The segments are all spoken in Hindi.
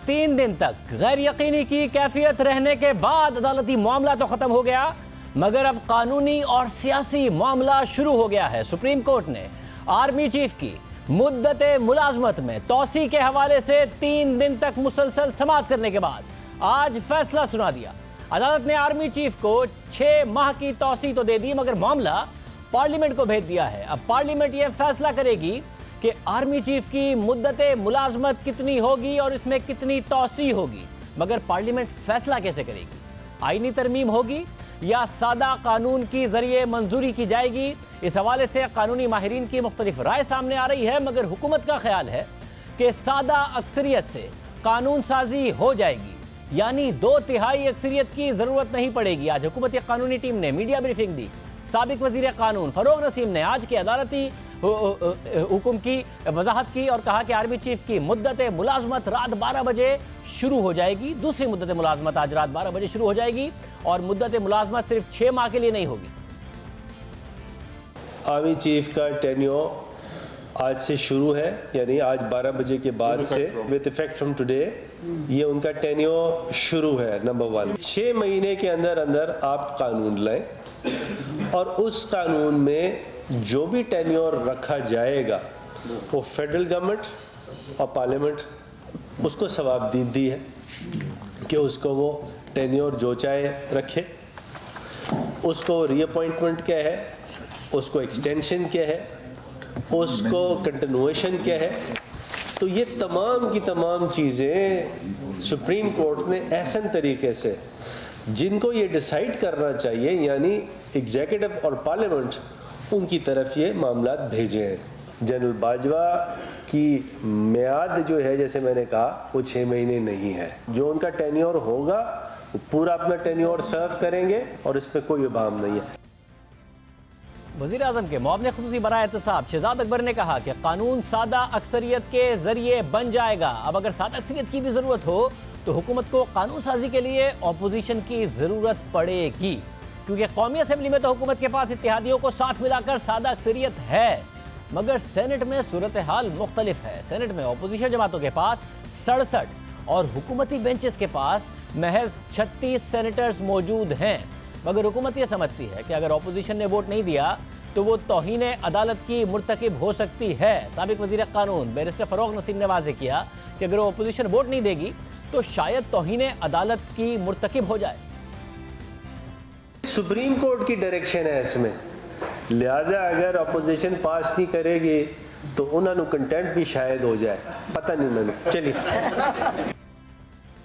3 दिन तक गैर यकीनी की कैफियत रहने के बाद अदालती मामला तो खत्म हो गया, मगर अब कानूनी और सियासी मामला शुरू हो गया है। सुप्रीम कोर्ट ने आर्मी चीफ की मुद्दते मुलाजमत में तौसी के हवाले से 3 दिन तक मुसलसल समाअत करने के बाद आज फैसला सुना दिया। अदालत ने आर्मी चीफ को 6 माह की तौसी तो दे दी, मगर मामला पार्लियामेंट को भेज दिया है। अब पार्लियामेंट यह फैसला करेगी कि आर्मी चीफ की मुद्दते मुलाजमत कितनी होगी और इसमें कितनी तौसी होगी। मगर पार्लियामेंट फैसला कैसे करेगी? आईनी तरमीम होगी या सादा कानून की जरिए मंजूरी की जाएगी? इस हवाले से कानूनी माहिरीन की मुख्तलिफ राय सामने आ रही है, मगर हुकूमत का ख्याल है कि सादा अक्सरियत से कानून साजी हो जाएगी, यानी 2/3 अक्सरियत की जरूरत नहीं पड़ेगी। आज हुकूमत की कानूनी टीम ने मीडिया ब्रीफिंग दी। साबिक वजीर कानून फरोग नसीम ने आज के अदालती हुक्म की वजाहत की और कहा कि आर्मी चीफ की मुद्दत मुलाजमत रात 12 बजे शुरू हो जाएगी। दूसरी मुद्दत मुलाजमत आज रात 12 बजे शुरू हो जाएगी और मुद्दत मुलाजमत सिर्फ 6 माह के लिए नहीं होगी। आर्मी चीफ का टेन्योर आज से शुरू है, यानी आज 12 बजे के बाद से विद इफेक्ट फ्रॉम टुडे ये उनका टेन्योर शुरू है। नंबर 1, 6 महीने के अंदर अंदर आप कानून लाएं और उस कानून में जो भी टेन्योर रखा जाएगा वो फेडरल गवर्नमेंट और पार्लियामेंट उसको सवाबदीदी है कि उसको वो टेन्योर जो चाहे रखे, उसको रीअपॉइंटमेंट क्या है, उसको एक्सटेंशन क्या है, उसको कंटिन्यूएशन क्या है। तो ये तमाम की तमाम चीज़ें सुप्रीम कोर्ट ने ऐसन तरीके से जिनको ये डिसाइड करना चाहिए, यानी एग्जीक्यूटिव और पार्लियामेंट, उनकी तरफ ये मामला भेजे हैं। जनरल बाजवा की मियाद जो है, जैसे मैंने कहा, वो 6 महीने नहीं है। जो उनका टेन्योर होगा वो पूरा अपना टेन्योर सर्व करेंगे और इस पर कोई इबाम नहीं है। वज़ीर आज़म के मुआविन ख़ुसूसी बराए एहतसाब शहजाद अकबर ने कहा कि कानून सादा अक्सरियत के जरिए बन जाएगा। अब अगर सादा अक्सरियत की भी ज़रूरत हो तो हुकूमत को कानून साजी के लिए अपोजिशन की ज़रूरत पड़ेगी, क्योंकि कौमी असम्बली में तो हुकूमत के पास इत्तेहादियों को साथ मिलाकर सादा अक्सरियत है, मगर सेनेट में सूरत हाल मुख्तलिफ है। सेनेट में अपोजिशन जमातों के पास 67 और हुकूमती बेंचेस के पास महज 36 सेनेटर्स मौजूद हैं। मगर हुकूमत ये समझती है कि अगर अपोजिशन ने वोट नहीं दिया तो वो तौहीन अदालत की मुर्तकिब हो सकती है। साबिक वजीर कानून बैरिस्टर फरोग नसीम ने वाज़ेह किया कि अगर वो अपोजिशन वोट नहीं देगी तो शायद तौहीन अदालत की मुर्तकिब हो जाए। सुप्रीम कोर्ट की डायरेक्शन है इसमें, लिहाजा अगर अपोजिशन पास नहीं करेगी तो उन्होंने कंटेंट भी शायद हो जाए, पता नहीं मैंने। चलिए,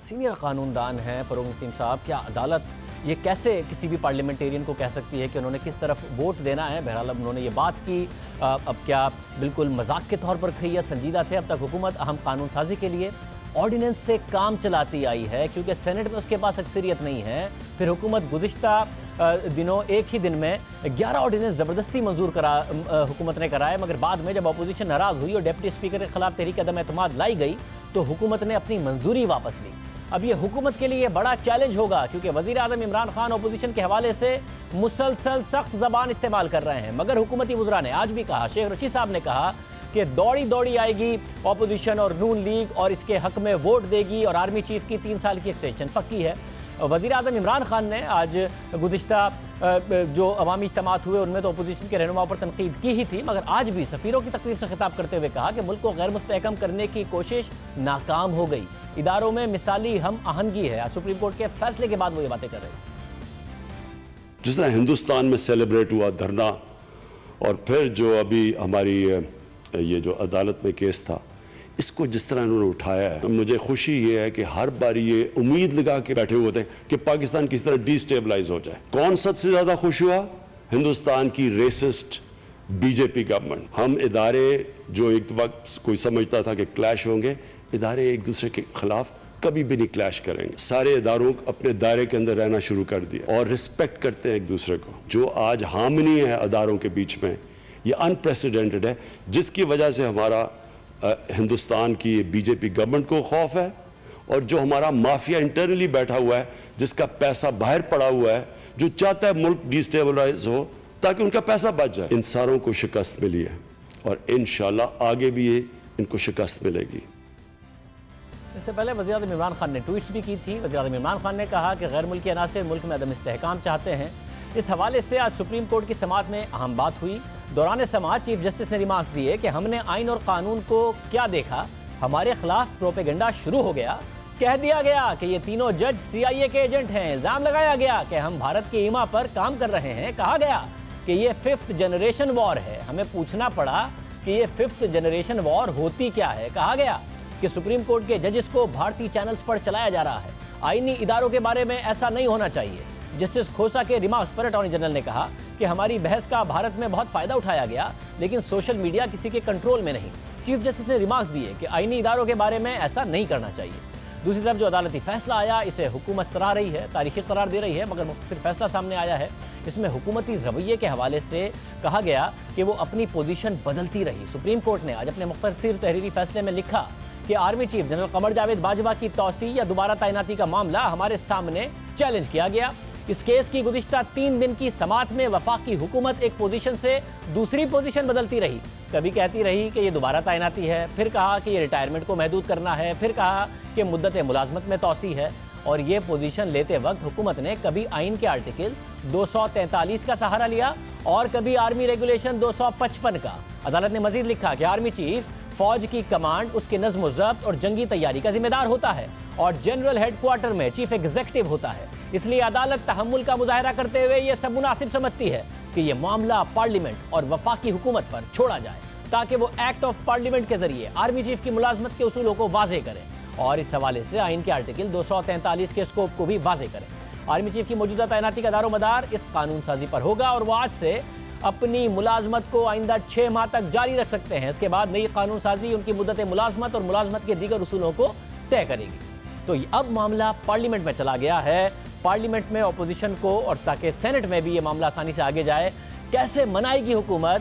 सीनियर कानूनदान हैं फरोग नसीम साहब, क्या अदालत ये कैसे किसी भी पार्लियामेंटेरियन को कह सकती है कि उन्होंने किस तरफ वोट देना है? बहरहाल अब उन्होंने ये बात की, अब क्या बिल्कुल मजाक के तौर पर कही या संजीदा थे? अब तक हुकूमत अहम कानून साजी के लिए ऑर्डिनेंस से काम चलाती आई है, क्योंकि सेनेट में उसके पास अक्सरियत नहीं है। फिर हुकूमत गुज़िश्ता दिनों एक ही दिन में 11 ऑर्डिनेंस ज़बरदस्ती मंजूर हुकूमत ने कराए, मगर बाद में जब अपोजिशन नाराज़ हुई और डिप्टी स्पीकर के खिलाफ तहरीक अदम एतमाद लाई गई तो हुकूमत ने अपनी मंजूरी वापस ली। अब ये हुकूमत के लिए बड़ा चैलेंज होगा, क्योंकि वज़ीर आज़म इमरान खान अपोजिशन के हवाले से मुसलसल सख्त ज़बान इस्तेमाल कर रहे हैं, मगर हुकूमती वज़रा ने आज भी कहा, शेख रशीद साहब ने कहा कि दौड़ी दौड़ी आएगी अपोजिशन और नून लीग और इसके हक में वोट देगी और आर्मी चीफ की 3 साल की एक्सटेंशन पक्की है। वज़ीर आज़म इमरान खान ने आज गुज़िश्ता जो अवामी इज्तिमात हुए उनमें तो अपोजिशन के रहनुमाओं पर तनकीद की ही थी, मगर आज भी सफ़ीरों की तकरीब से खिताब करते हुए कहा कि मुल्क को गैर मुस्तहकम करने की कोशिश नाकाम हो गई, इदारों में मिसाली हम आहंगी है। आज सुप्रीम कोर्ट के फैसले के बाद वो ये बातें कर रहे हैं। जिस तरह हिंदुस्तान में सेलिब्रेट हुआ धरना और फिर जो अभी हमारी ये जो अदालत में केस था, इसको जिस तरह इन्होंने उठाया है, मुझे खुशी ये है कि हर बार ये उम्मीद लगा के बैठे हुए थे कि पाकिस्तान किस तरह डिस्टेबलाइज हो जाए। कौन सबसे ज़्यादा खुश हुआ? हिंदुस्तान की रेसिस्ट बीजेपी गवर्नमेंट। हम इदारे जो एक वक्त कोई समझता था कि क्लैश होंगे, इदारे एक दूसरे के खिलाफ कभी भी नहीं क्लैश करेंगे। सारे इदारों को अपने दायरे के अंदर रहना शुरू कर दिया और रिस्पेक्ट करते हैं एक दूसरे को। जो आज हार्मनी है इदारों के बीच में, ये अनप्रेसिडेंटेड है, जिसकी वजह से हमारा हिंदुस्तान की बीजेपी गवर्नमेंट को खौफ है और जो हमारा माफिया इंटरनली बैठा हुआ है, जिसका पैसा बाहर पड़ा हुआ है, जो चाहता है मुल्क डिस्टेबलाइज हो ताकि उनका पैसा बच जाए, इन सारों को शिकस्त मिली है और इंशाल्लाह आगे भी ये इनको शिकस्त मिलेगी। इससे पहले वज़ीर-ए-आज़म इमरान खान ने ट्वीट्स भी की थी। वज़ीर-ए-आज़म इमरान खान ने कहा कि गैर मुल्की अनासिर मुल्क में अदम इस्तेहकाम चाहते हैं। इस हवाले से आज सुप्रीम कोर्ट की समाअत में अहम बात हुई। दौरान समाअत चीफ जस्टिस ने रिमार्क्स दिए कि हमने आइन और कानून को क्या देखा, हमारे खिलाफ प्रोपेगेंडा शुरू हो गया। कह दिया गया कि ये तीनों जज CIA के एजेंट हैं। इल्ज़ाम लगाया गया कि हम भारत के ईमा पर काम कर रहे हैं। कहा गया कि ये 5th जनरेशन वॉर है। हमें पूछना पड़ा कि ये 5th जनरेशन वॉर होती क्या है। कहा गया कि सुप्रीम कोर्ट के जजेस को भारतीय चैनल्स पर चलाया जा रहा है। आईनी इदारों के बारे में ऐसा नहीं होना चाहिए। जस्टिस खोसा के रिमार्क्स पर अटॉर्नी जनरल ने कहा कि हमारी बहस का भारत में बहुत फायदा उठाया गया, लेकिन सोशल मीडिया किसी के कंट्रोल में नहीं। चीफ जस्टिस ने रिमार्क्स दिए कि आईनी इदारों के बारे में ऐसा नहीं करना चाहिए। दूसरी तरफ जो अदालती फैसला आया, इसे हुकूमत सराह रही है, तारीखी करार दे रही है, मगर मुख्तलिफ फैसला सामने आया है। इसमें हुकूमती रवैये के हवाले से कहा गया कि वो अपनी पोजीशन बदलती रही। सुप्रीम कोर्ट ने आज अपने मुख्तसर तहरीरी फैसले में लिखा कि army chief general Qamar Javed Bajwa की तौसी या दोबारा तैनाती का मामला हमारे सामने चैलेंज किया गया। इस केस की गुज़िश्ता 3 दिन की समाअत में वफाकी हुकूमत एक पोजीशन से दूसरी पोजीशन बदलती रही। कभी कहती रही कि ये दोबारा तैनाती है, फिर कहा कि ये रिटायरमेंट को महदूद करना है, फिर कहा कि मुद्दत मुलाजमत में तौसी है। और ये पोजीशन लेते वक्त हुकूमत ने कभी आइन के आर्टिकल 243 का सहारा लिया और कभी आर्मी रेगुलेशन 255 का। अदालत ने मजीद लिखा कि आर्मी चीफ फौज की कमांड, उसके नज़्म ज़ब्त और जंगी तैयारी का जिम्मेदार होता है और जनरल हेडक्वार्टर में चीफ एग्जीक्यूटिव होता है। इसलिए अदालत तहम्मुल का मुजाहरा करते हुए यह सब मुनासिब समझती है कि यह मामला पार्लियामेंट और वफाकी हुकूमत पर छोड़ा जाए, ताकि वो एक्ट ऑफ पार्लियामेंट के जरिए आर्मी चीफ की मुलाजमत के उसूलों को वाज़ेह करें और इस हवाले से आइन के आर्टिकल 243 के स्कोप को भी वाज़ेह करें। आर्मी चीफ की मौजूदा तैनाती का दारोमदार इस कानून साजी पर होगा और वो आज से अपनी मुलाजमत को आइंदा 6 माह तक जारी रख सकते हैं। इसके बाद नई कानून साजी उनकी मुद्दत मुलाजमत और मुलाजमत के दीगर उसूलों को तय करेगी। तो अब मामला पार्लियामेंट में चला गया है। पार्लियामेंट में अपोजिशन को, और ताकि सेनेट में भी ये मामला आसानी से आगे जाए, कैसे मनाएगी हुकूमत